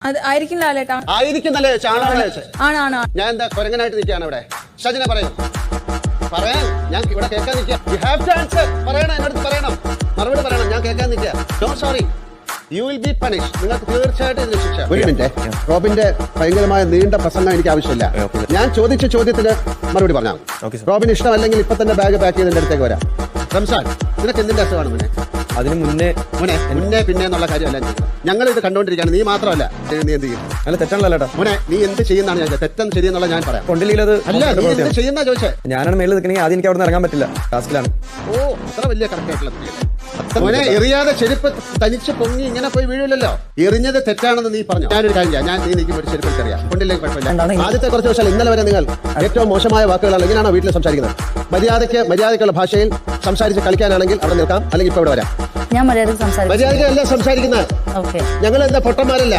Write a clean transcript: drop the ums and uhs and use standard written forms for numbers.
അത് ആയിരിക്കും ലാലേട്ടാ. ആയിരിക്കുന്നല്ലേ ചാണകല്ലേ? ആണ്. ഞാൻ എന്താ കൊരങ്ങനായിട്ട് നിൽക്കുകയാണ് ഇവിടെ? ഷജിനെ പറയൂ, പറയാൻ ഞാൻ ഇവിടെ കേൾക്കാൻ നിൽക്കുക. You have to answer. പറയണം, എന്നോട് പറയണം, മറുപടി പറയണം. ഞാൻ കേൾക്കാൻ നിൽക്കുക. Don't sorry, you will be punish. നിങ്ങൾക്ക് തീർച്ചയായിട്ടും ഇതിന് ശിക്ഷ. ഒരു മിനിറ്റ്, റോബിന്റെ ഭയങ്കരമായ നീണ്ട പ്രസംഗം എനിക്ക് ആവശ്യമില്ല. ഞാൻ ചോദിച്ച ചോദ്യത്തിന് മറുപടി പറഞ്ഞാൽ റോബിന് ഇഷ്ടമല്ലെങ്കിൽ ഇപ്പൊ തന്നെ ബാഗ് പാക്ക് ചെയ്ത് എന്റെ അടുത്തേക്ക് വരാം. റംസാൻ, നിനക്ക് എന്തിന്റെ അസുഖമാണ് മുന്നേ? അതിന് മുന്നേ പിന്നെ എന്നുള്ള കാര്യമല്ല. ഞങ്ങൾ ഇത് കണ്ടോണ്ടിരിക്കുകയാണ്. നീ മാത്രമല്ല, നീ എന്ത് ചെയ്യും? അല്ല തെറ്റാണല്ലോ മോനെ, നീ എന്ത് ചെയ്യുന്നതാണ് ഞാൻ തെറ്റെന്ന് ശരിയെന്നുള്ള ഞാൻ പറയാം. കൊണ്ടില്ലെങ്കിൽ അത് അല്ല, നീ എന്ത് ചെയ്യുന്ന ചോദിച്ചേ. ഞാനാണ് മേളിൽ നിൽക്കണമെങ്കിൽ ആദ്യം എനിക്ക് അവിടെ നിന്ന് ഇറങ്ങാൻ പറ്റില്ല, ടാസ്കിലാണ്. ഓ, അത്ര വലിയ കറക്റ്റായിട്ടുള്ള മോനെ, എറിയാതെ ചെരുപ്പ് തനിച്ച് പൊങ്ങി ഇങ്ങനെ പോയി വീഴില്ലല്ലോ. എറിഞ്ഞത് തെറ്റാണെന്ന് നീ പറഞ്ഞു. ഞാനൊരു കാര്യം ചെയ്യാം, നീ നിൽക്കുമ്പോൾ ഒരു ചെരുപ്പ് എറിയാം, കൊണ്ടില്ലെങ്കിൽ കുഴപ്പമില്ല. ആദ്യത്തെ കുറച്ച് ദിവസം ഇന്നലെ വരെ നിങ്ങൾ ഏറ്റവും മോശമായ വാക്കുകളാണ് ഇങ്ങനെയാണോ വീട്ടിൽ സംസാരിക്കുന്നത്? മര്യാദയ്ക്കുള്ള ഭാഷയിൽ സംസാരിച്ച് കളിക്കാനാണെങ്കിൽ അവിടെ നിൽക്കാം, അല്ലെങ്കിൽ ഇപ്പൊ ഇവിടെ വരാം. ഞാൻ മര്യാദയ്ക്ക് സംസാരിക്കും. മര്യാദയ്ക്കല്ല സംസാരിക്കുന്നത്. ഞങ്ങൾ എന്താ പൊട്ടന്മാരല്ല.